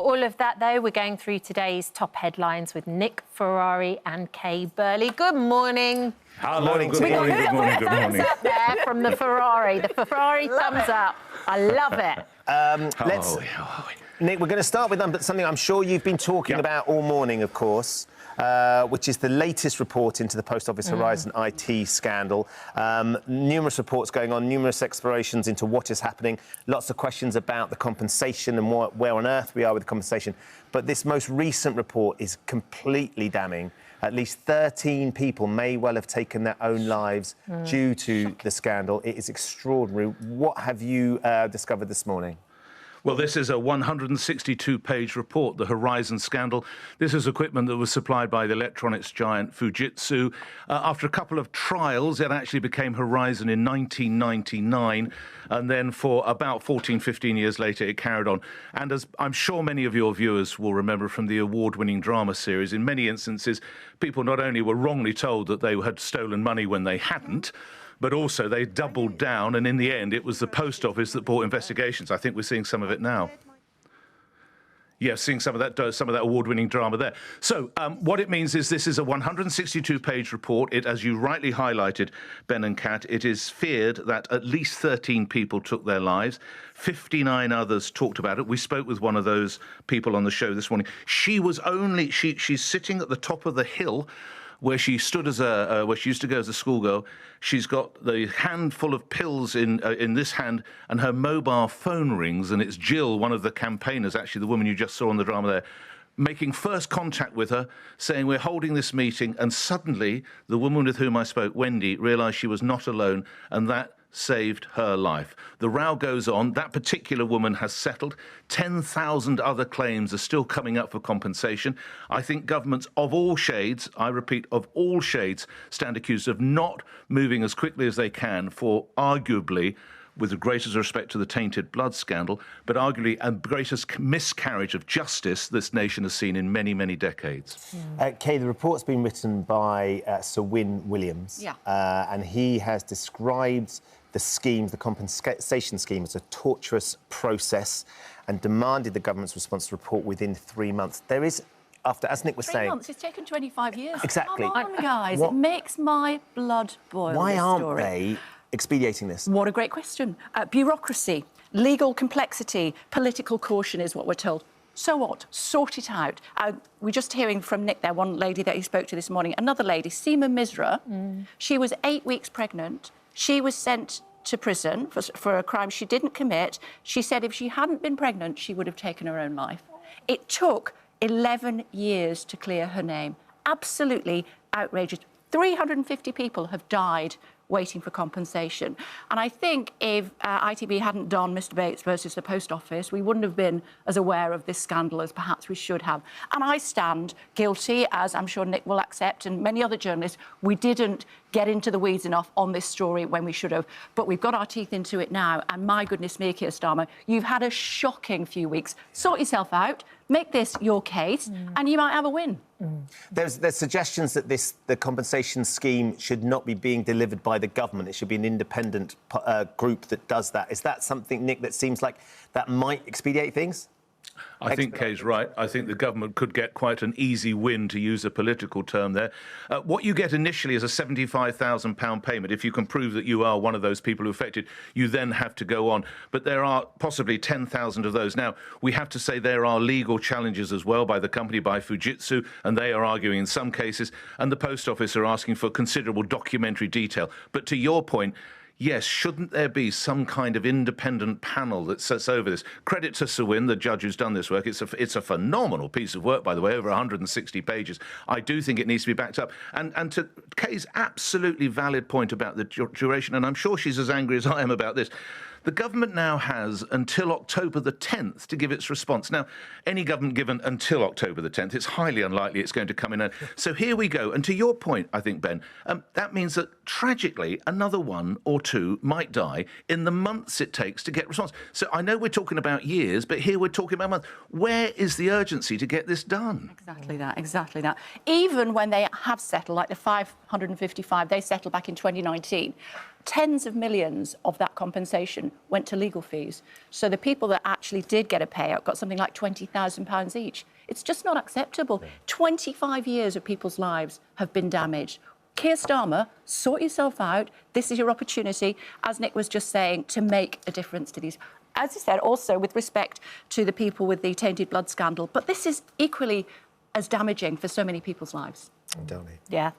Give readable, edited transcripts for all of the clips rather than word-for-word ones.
all of that, though, we're going through today's top headlines with Nick, Ferrari and Kay Burley. Good morning. Hello, good morning. Thumbs up there from the Ferrari. The Ferrari thumbs up. I love it. Nick, we're going to start with something I'm sure you've been talking about all morning, of course, which is the latest report into the Post Office Horizon IT scandal. Numerous reports going on, numerous explorations into what is happening, lots of questions about the compensation and where on earth we are with the compensation. But this most recent report is completely damning. At least 13 people may well have taken their own lives due to the scandal. It is extraordinary. What have you discovered this morning? Well, this is a 162-page report, the Horizon scandal. This is equipment that was supplied by the electronics giant Fujitsu. After a couple of trials, it actually became Horizon in 1999. And then for about 14, 15 years later, it carried on. And as I'm sure many of your viewers will remember from the award-winning drama series, in many instances, people not only were wrongly told that they had stolen money when they hadn't, but also they doubled down, and in the end, it was the Post Office that brought investigations. I think we're seeing some of it now. Yeah, seeing some of that award-winning drama there. So what it means is this is a 162-page report. It, as you rightly highlighted, Ben and Kat, it is feared that at least 13 people took their lives. 59 others talked about it. We spoke with one of those people on the show this morning. She's sitting at the top of the hill where she stood as where she used to go as a schoolgirl. She's got the handful of pills in this hand, and her mobile phone rings, and it's Jill, one of the campaigners, actually the woman you just saw on the drama there, making first contact with her, saying, we're holding this meeting, and suddenly the woman with whom I spoke, Wendy, realised she was not alone, and that saved her life. The row goes on. That particular woman has settled. 10,000 other claims are still coming up for compensation. I think governments of all shades, I repeat, of all shades, stand accused of not moving as quickly as they can for arguably, with the greatest respect to the tainted blood scandal, but arguably a greatest miscarriage of justice this nation has seen in many, many decades. Kay, the report's been written by Sir Win Williams, and he has described the scheme, the compensation scheme, as a torturous process and demanded the government's response to report within 3 months. There is, after, as Nick was saying... 3 months? It's taken 25 years. Exactly. Come on, guys. It makes my blood boil. Why aren't they expediting this? What a great question. Bureaucracy, legal complexity, political caution is what we're told. So what? Sort it out. We're just hearing from Nick there, one lady that he spoke to this morning. Another lady, Seema Misra, she was 8 weeks pregnant. She was sent to prison for a crime she didn't commit. She said if she hadn't been pregnant, she would have taken her own life. It took 11 years to clear her name. Absolutely outrageous. 350 people have died waiting for compensation. And I think if ITV hadn't done Mr Bates versus the Post Office, we wouldn't have been as aware of this scandal as perhaps we should have. And I stand guilty, as I'm sure Nick will accept, and many other journalists. We didn't get into the weeds enough on this story when we should have. But we've got our teeth into it now. And my goodness me, Keir Starmer, you've had a shocking few weeks. Sort yourself out, make this your case, and you might have a win. There's suggestions that the compensation scheme should not be being delivered by the government. It should be an independent group that does that. Is that something, Nick, that seems like that might expedite things? I think Kay's right. I think the government could get quite an easy win, to use a political term there. What you get initially is a £75,000 payment. If you can prove that you are one of those people who affected, you then have to go on. But there are possibly 10,000 of those. Now, we have to say there are legal challenges as well by the company, by Fujitsu, and they are arguing in some cases, and the Post Office are asking for considerable documentary detail. But to your point, yes, shouldn't there be some kind of independent panel that sits over this? Credit to Sir Win, the judge who's done this work. It's a phenomenal piece of work, by the way, over 160 pages. I do think it needs to be backed up. And to Kay's absolutely valid point about the duration, and I'm sure she's as angry as I am about this, the government now has until October the 10th to give its response. Now, any government given until October the 10th, it's highly unlikely it's going to come in. So here we go. And to your point, I think, Ben, that means that, tragically, another one or two might die in the months it takes to get response. So I know we're talking about years, but here we're talking about months. Where is the urgency to get this done? Exactly that, exactly that. Even when they have settled, like the 555, they settled back in 2019. tens of millions of that compensation went to legal fees. So the people that actually did get a payout got something like £20,000 each. It's just not acceptable. 25 years of people's lives have been damaged. Keir Starmer, sort yourself out. This is your opportunity, as Nick was just saying, to make a difference to these. As you said, also with respect to the people with the tainted blood scandal, but this is equally as damaging for so many people's lives. Yeah.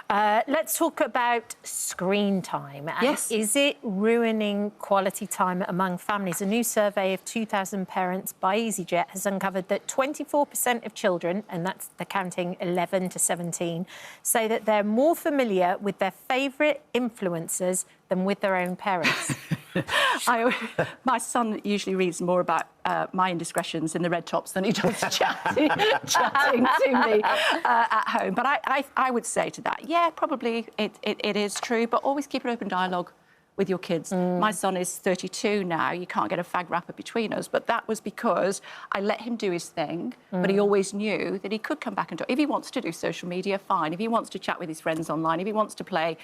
Let's talk about screen time. And yes. Is it ruining quality time among families? A new survey of 2,000 parents by EasyJet has uncovered that 24% of children, and that's they're counting 11 to 17, say that they're more familiar with their favourite influencers than with their own parents. My son usually reads more about my indiscretions in the red tops than he does chatting to me at home. But I would say to that, yeah, probably it is true, but always keep an open dialogue with your kids. My son is 32 now. You can't get a fag wrapper between us, but that was because I let him do his thing, but he always knew that he could come back and talk. If he wants to do social media, fine. If he wants to chat with his friends online, if he wants to play,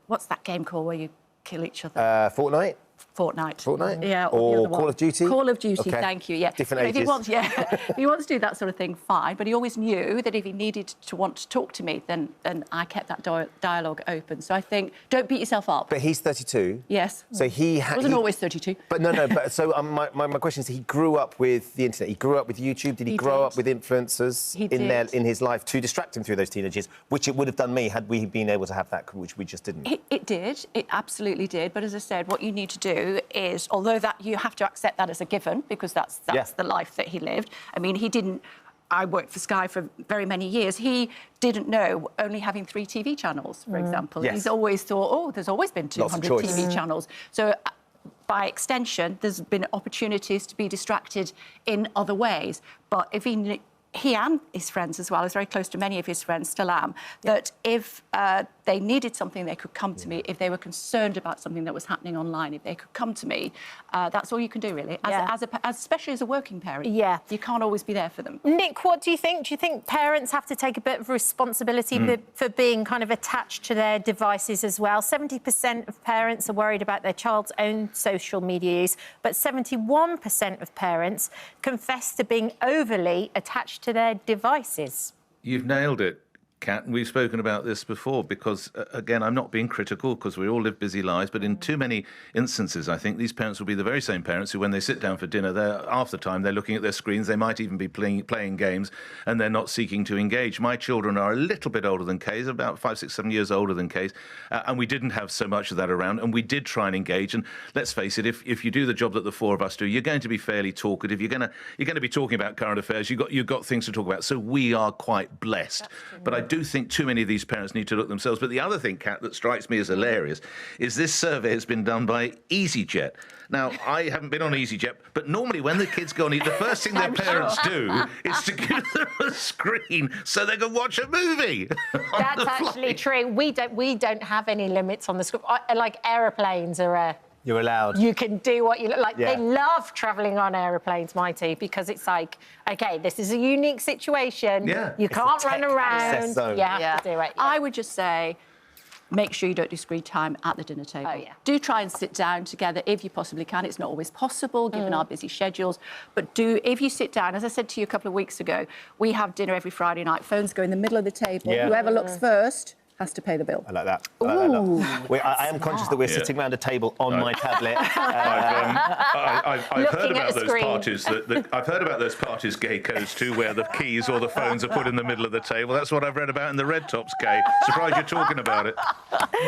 what's that game called where you kill each other? Fortnite? Fortnite. Yeah. Or Call of Duty? Call of Duty, okay. Thank you, yeah. Different ages. If he wants to do that sort of thing, fine. But he always knew that if he needed to want to talk to me, then I kept that dialogue open. So I think, don't beat yourself up. But he's 32. Yes. So he wasn't always 32. But no, but so my question is, he grew up with the internet. He grew up with YouTube. Did he grow up with influencers in his life to distract him through those teenage years, which it would have done me had we been able to have that, which we just didn't? It did. It absolutely did. But as I said, what you need to do is, although that you have to accept that as a given, because that's the life that he lived. I mean, he didn't... I worked for Sky for very many years. He didn't know only having 3 TV channels, for example. Yes. He's always thought, oh, there's always been 200 TV channels. So by extension, there's been opportunities to be distracted in other ways. But if he and his friends as well, is very close to many of his friends, still am, that if they needed something, they could come to me. If they were concerned about something that was happening online, if they could come to me, that's all you can do, really, especially as a working parent. Yeah. You can't always be there for them. Nick, what do you think? Do you think parents have to take a bit of responsibility for being kind of attached to their devices as well? 70% of parents are worried about their child's own social media use, but 71% of parents confess to being overly attached to their devices. You've nailed it, Kat, and we've spoken about this before because, again, I'm not being critical because we all live busy lives, but in too many instances, I think these parents will be the very same parents who, when they sit down for dinner, half the time they're looking at their screens, they might even be playing games, and they're not seeking to engage. My children are a little bit older than Kay's, about 5, 6, 7 years older than Kay's, and we didn't have so much of that around, and we did try and engage, and let's face it, if you do the job that the 4 of us do, you're going to be fairly talkative, you're going to be talking about current affairs, you've got things to talk about, so we are quite blessed. But I do think too many of these parents need to look themselves. But the other thing, Kat, that strikes me as hilarious is this survey has been done by EasyJet. Now, I haven't been on EasyJet, but normally when the kids go on the first thing their parents do is to give them a screen so they can watch a movie. That's actually true. We don't have any limits on the screen. Like aeroplanes are You're allowed. You can do what you like. Yeah. They love travelling on aeroplanes, Mighty, because it's like, OK, this is a unique situation. Yeah. You can't run around. You have to do it. I would just say, make sure you don't do screen time at the dinner table. Do try and sit down together if you possibly can. It's not always possible, given our busy schedules. But if you sit down, as I said to you a couple of weeks ago, we have dinner every Friday night. Phones go in the middle of the table. Whoever looks first has to pay the bill. I like that. I am conscious that we're sitting around a table on my tablet. I've heard about those parties. I've heard about those parties, gay codes too, where the keys or the phones are put in the middle of the table. That's what I've read about in the red tops, Kay. Surprised you're talking about it.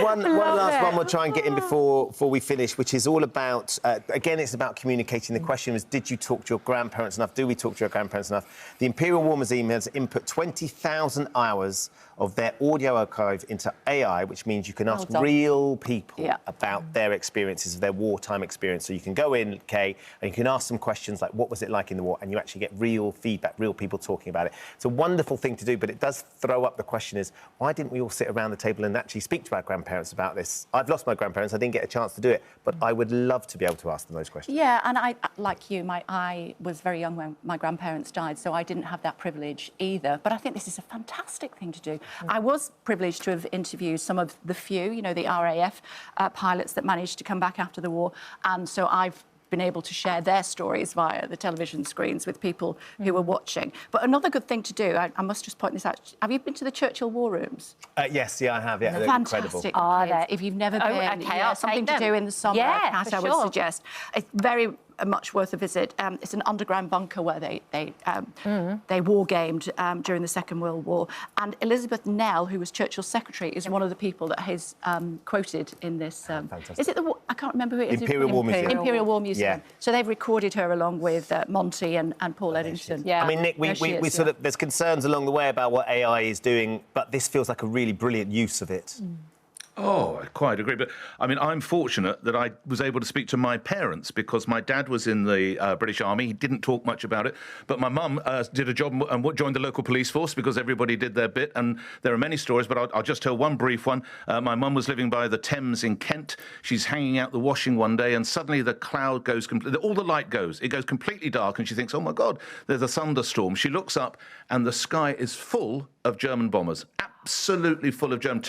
One last one we'll try and get in before we finish, which is all about, again, it's about communicating. The question was, did you talk to your grandparents enough? Do we talk to your grandparents enough? The Imperial War Museum has input 20,000 hours of their audio archive into AI, which means you can ask real people about their experiences, their wartime experience. So you can go in, Kay, and you can ask them questions like, what was it like in the war? And you actually get real feedback, real people talking about it. It's a wonderful thing to do, but it does throw up the question is, why didn't we all sit around the table and actually speak to our grandparents about this? I've lost my grandparents. I didn't get a chance to do it, but I would love to be able to ask them those questions. Yeah, and I, like you, I was very young when my grandparents died, so I didn't have that privilege either. But I think this is a fantastic thing to do. I was privileged to to have interviewed some of the few, you know, the RAF pilots that managed to come back after the war. And so I've been able to share their stories via the television screens with people who were watching. But another good thing to do, I must just point this out, have you been to the Churchill War Rooms? Yes, yeah, I have. Yeah, they're Fantastic. incredible. If you've never been, okay, I'll something take to them. do in the summer, Yeah, Kat, I would suggest. It's very much worth a visit. It's an underground bunker where they war gamed during the Second World War. And Elizabeth Nell, who was Churchill's secretary, is one of the people that is quoted in this. Is it the? I can't remember who it is. Imperial War Museum. Imperial War Museum. Yeah. So they've recorded her along with Monty and Paul Eddington. Yeah. I mean, Nick, we sort of, there's concerns along the way about what AI is doing, but this feels like a really brilliant use of it. Oh, I quite agree. But, I mean, I'm fortunate that I was able to speak to my parents because my dad was in the British Army. He didn't talk much about it. But my mum did a job and joined the local police force because everybody did their bit. And there are many stories, but I'll just tell one brief one. My mum was living by the Thames in Kent. She's hanging out the washing one day and suddenly the cloud goes, all the light goes. It goes completely dark and she thinks, oh, my God, there's a thunderstorm. She looks up and the sky is full of German bombers, absolutely full of German,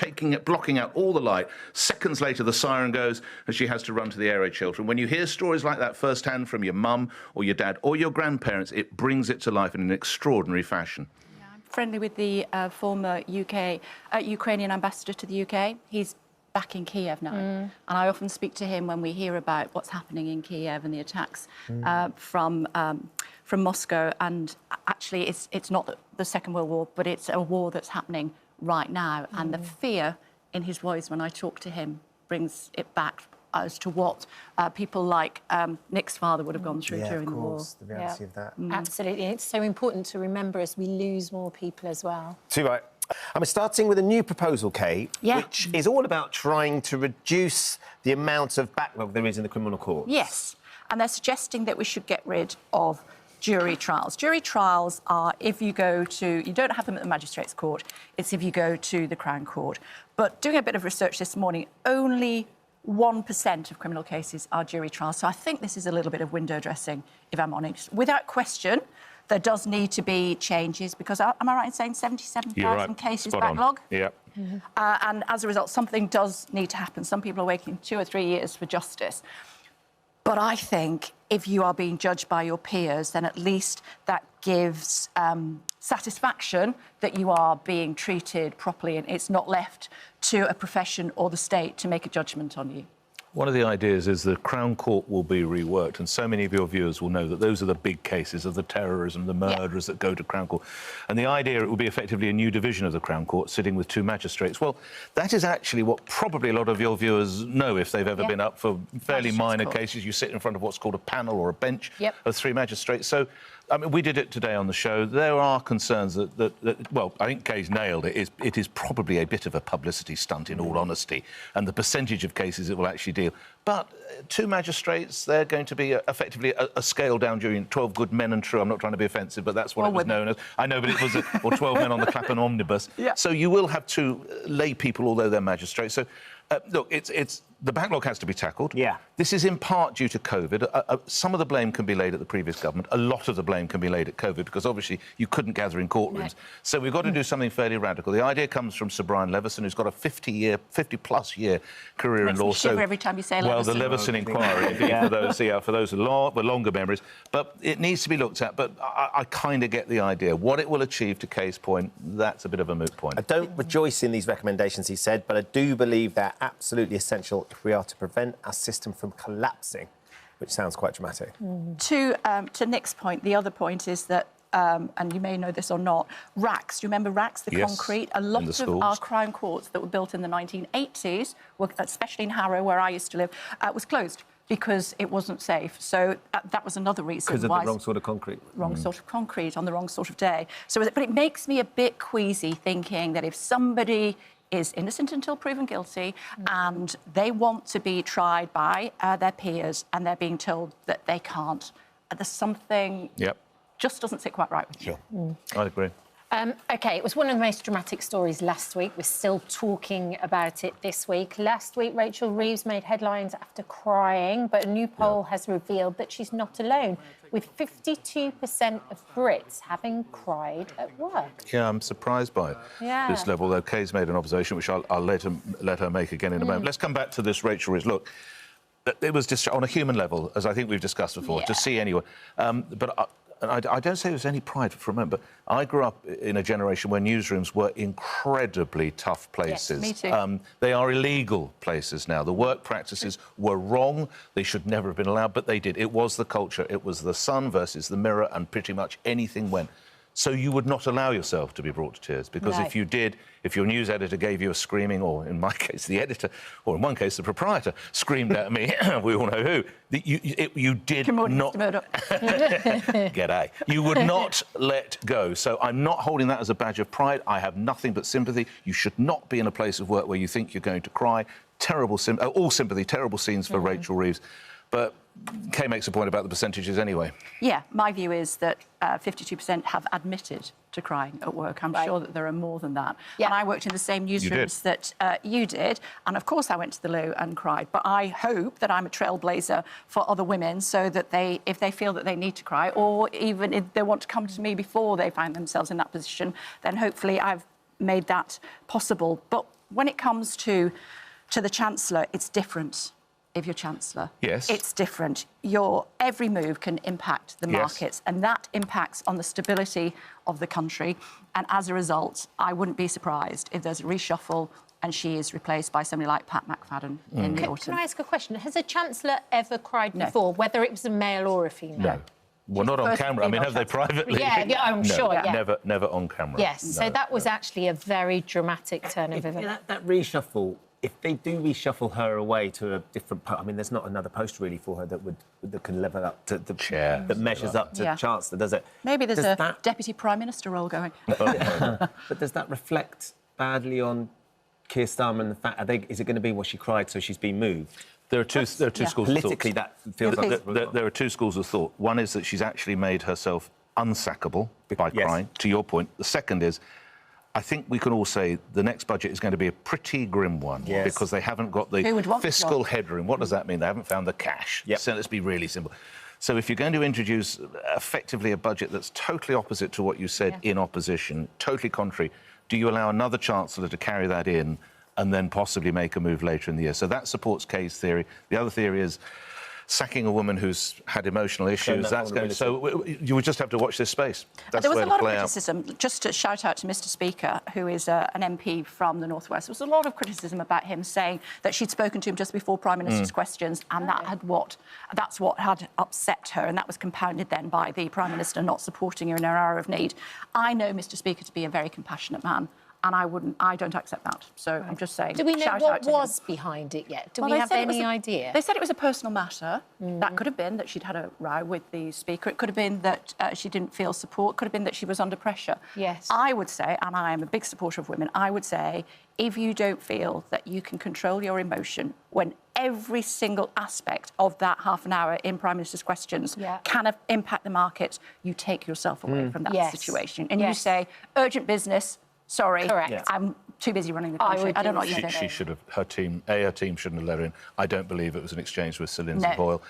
blocking out all the light. Seconds later, the siren goes and she has to run to the air raid shelter. And when you hear stories like that firsthand from your mum or your dad or your grandparents, it brings it to life in an extraordinary fashion. Yeah, I'm friendly with the former Ukrainian ambassador to the UK. He's back in Kiev now. And I often speak to him when we hear about what's happening in Kiev and the attacks from Moscow. And actually, it's not the Second World War, but it's a war that's happening right now. And the fear in his voice when I talk to him brings it back as to what people like Nick's father would have gone through during the war. The reality of that. Absolutely. It's so important to remember as we lose more people as well. Too right. I'm starting with a new proposal, Kay, which is all about trying to reduce the amount of backlog there is in the criminal courts. Yes, and they're suggesting that we should get rid of jury trials. Jury trials are if you go to, you don't have them at the magistrates' court, it's if you go to the Crown Court. But doing a bit of research this morning, only 1% of criminal cases are jury trials. So I think this is a little bit of window dressing, if I'm honest. Without question, there does need to be changes because, am I right in saying 77,000 cases backlog? Yeah. And as a result, something does need to happen. Some people are waiting 2 or 3 years for justice. But I think if you are being judged by your peers, then at least that gives satisfaction that you are being treated properly and it's not left to a profession or the state to make a judgment on you. One of the ideas is the Crown Court will be reworked, and so many of your viewers will know that those are the big cases of the terrorism, the murderers that go to Crown Court. And the idea it will be effectively a new division of the Crown Court sitting with 2 magistrates. Well, that is actually what probably a lot of your viewers know if they've ever been up for fairly minor cases. You sit in front of what's called a panel or a bench of 3 magistrates. So, I mean, we did it today on the show. There are concerns that well, I think Kay's nailed it. It is probably a bit of a publicity stunt, in all honesty, and the percentage of cases it will actually deal. But 2 magistrates, they're going to be effectively a scaled-down jury, 12 good men and true. I'm not trying to be offensive, but that's what it was known as. I know, but it was or 12 men on the Clapham omnibus. So you will have 2 lay people, although they're magistrates. So, look, it's the backlog has to be tackled. Yeah. This is in part due to COVID. Some of the blame can be laid at the previous government. A lot of the blame can be laid at COVID because obviously you couldn't gather in courtrooms. So we've got to do something fairly radical. The idea comes from Sir Brian Leveson, who's got a 50-plus year career in law. Makes me shiver every time you say Leveson. Well, the Leveson inquiry, for those with longer memories. But it needs to be looked at. But I kind of get the idea. What it will achieve, to Kay's point, that's a bit of a moot point. I don't rejoice in these recommendations, he said, but I do believe they're absolutely essential if we are to prevent our system from collapsing, which sounds quite dramatic. To Nick's point, the other point is that, and you may know this or not, racks. Do you remember racks, the concrete? A lot of our Crown Courts that were built in the 1980s, especially in Harrow, where I used to live, was closed because it wasn't safe. So that was another reason why... Because of the wrong sort of concrete. Wrong sort of concrete on the wrong sort of day. So, but it makes me a bit queasy thinking that if somebody is innocent until proven guilty and they want to be tried by their peers and they're being told that they can't, there's something just doesn't sit quite right with me. I'd agree. OK, it was one of the most dramatic stories last week. We're still talking about it this week. Last week, Rachel Reeves made headlines after crying, but a new poll has revealed that she's not alone, with 52% of Brits having cried at work. Yeah, I'm surprised by this level, though Kay's made an observation, which I'll let her make again in a moment. Let's come back to this Rachel Reeves. Look, it was just on a human level, as I think we've discussed before, to see anyone. I don't say there's any pride for a moment, but I grew up in a generation where newsrooms were incredibly tough places. Yes, me too. They are illegal places now. The work practices were wrong. They should never have been allowed, but they did. It was the culture. It was the Sun versus the Mirror, and pretty much anything went. So you would not allow yourself to be brought to tears, because if you did, if your news editor gave you a screaming, or in my case, the editor, or in one case, the proprietor, screamed at me, we all know who, you did Good morning, not... Mr. Murdoch. G'day. You would not let go. So I'm not holding that as a badge of pride. I have nothing but sympathy. You should not be in a place of work where you think you're going to cry. All sympathy, terrible scenes for Rachel Reeves. But Kay makes a point about the percentages anyway. Yeah, my view is that 52% have admitted to crying at work. I'm sure that there are more than that. Yeah. And I worked in the same newsrooms that you did. And, of course, I went to the loo and cried. But I hope that I'm a trailblazer for other women, so that if they feel that they need to cry, or even if they want to come to me before they find themselves in that position, then hopefully I've made that possible. But when it comes to the Chancellor, it's different. If you're Chancellor. Yes. It's different. Your every move can impact the markets, and that impacts on the stability of the country. And as a result, I wouldn't be surprised if there's a reshuffle and she is replaced by somebody like Pat McFadden in the autumn. Can I ask a question? Has a Chancellor ever cried before, whether it was a male or a female? No. Well, not on camera. I mean, have they privately? Yeah, I'm sure. Yeah. Never on camera. Yes. No, so that was actually a very dramatic turn of events. That reshuffle, if they do reshuffle her away to a different post, I mean, there's not another post really for her that can level up to the chair, that measures up to Chancellor, does it? Maybe there's a Deputy Prime Minister role going. But does that reflect badly on Keir Starmer and the fact? Is it going to be she cried, so she's been moved? There are two schools of thought. Politically, that feels like... There are two schools of thought. One is that she's actually made herself unsackable by crying, to your point. The second is, I think we can all say the next budget is going to be a pretty grim one, because they haven't got the fiscal headroom. What does that mean? They haven't found the cash. So let's be really simple. So if you're going to introduce effectively a budget that's totally opposite to what you said in opposition, totally contrary, do you allow another Chancellor to carry that in and then possibly make a move later in the year? So that supports Kay's theory. The other theory is sacking a woman who's had emotional issues. So you would just have to watch this space. That's there was the way a lot to of play criticism, just to shout out to Mr Speaker, who is an MP from the North West. There was a lot of criticism about him saying that she'd spoken to him just before Prime Minister's questions, and that's what had upset her, and that was compounded then by the Prime Minister not supporting her in her hour of need. I know Mr Speaker to be a very compassionate man, and I don't accept that. So I'm just saying. Do we know what was behind it yet? Do we have any idea? They said it was a personal matter. That could have been that she'd had a row with the Speaker. It could have been that she didn't feel support. It could have been that she was under pressure. Yes. I would say, and I am a big supporter of women, I would say, if you don't feel that you can control your emotion when every single aspect of that half an hour in Prime Minister's questions can impact the market, you take yourself away from that situation. And you say, urgent business, sorry, I'm too busy running the country. I don't know what you think. She should have, her team shouldn't have let her in. I don't believe it was an exchange with Sir Lindsay Boyle.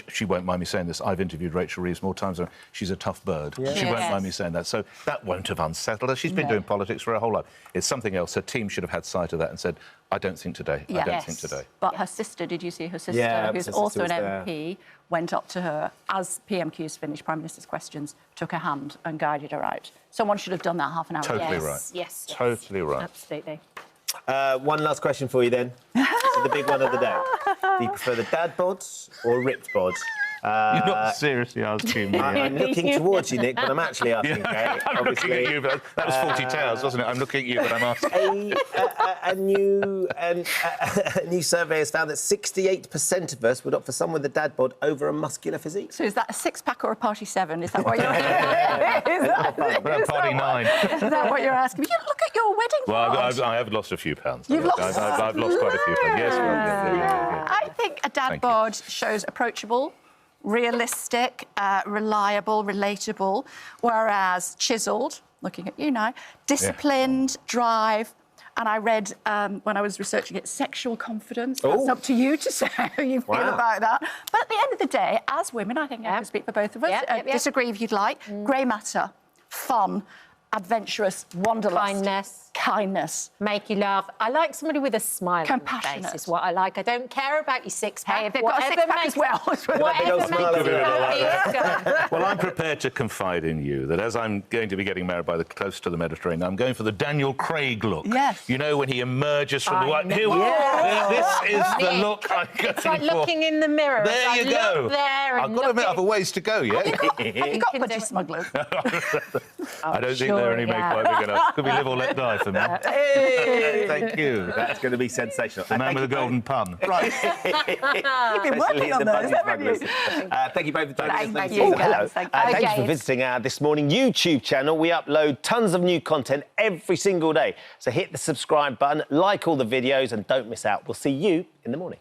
She won't mind me saying this. I've interviewed Rachel Reeves more times. She's a tough bird. She won't mind me saying that. So that won't have unsettled her. She's been doing politics for her whole life. It's something else. Her team should have had sight of that and said, I don't think today. I don't think today. But her sister, did you see her sister, who's also an MP, went up to her as PMQ's finished Prime Minister's questions, took her hand and guided her out. Someone should have done that half an hour ago. Totally right. Yes. Totally right. Absolutely. One last question for you then. This is the big one of the day. Do you prefer the dad bods or ripped bods? You're not seriously asking me. I'm looking towards you, Nick, but I'm actually asking Kay. I'm looking at you, but that was 40 tales, wasn't it? I'm looking at you, but I'm asking. A new survey has found that 68% of us would opt for someone with a dad bod over a muscular physique. So is that a six-pack or a party seven? Is that what you're We're at party 9. Is that what you're asking? You look at your wedding Well, I have lost a few pounds. You've lost? I've lost quite a few pounds. Yes, I think a dad bod shows approachable, realistic, reliable, relatable, whereas chiselled looking at you now, disciplined, drive. And I read, when I was researching it, sexual confidence. That's up to you to say how you feel about that. But at the end of the day, as women, I think I can speak for both of us, disagree if you'd like, grey matter, fun, adventurous, wanderlust. Kindness. Make you laugh. I like somebody with a smile on their face is what I like. I don't care about your six-pack. Hey, if they've got a six-pack as well. Whatever makes you happy. Well, I'm prepared to confide in you that as I'm going to be getting married by the close to the Mediterranean, I'm going for the Daniel Craig look. Yes. You know, when he emerges from the white... Here we go. This is the look I'm going for. It's like looking in the mirror. There you go. Look there and I've got to admit, I've a ways to go, yeah? Have you got budgie smugglers? I don't think they only make quite big enough. Could be live or let die for me. Hey, thank you. That's going to be sensational. The man with a golden pun. Right. You've been working on those, haven't you? Thank you both for joining us. Thank you. Hello. Thank Thank you for visiting our This Morning YouTube channel. We upload tons of new content every single day. So hit the subscribe button, like all the videos, and don't miss out. We'll see you in the morning.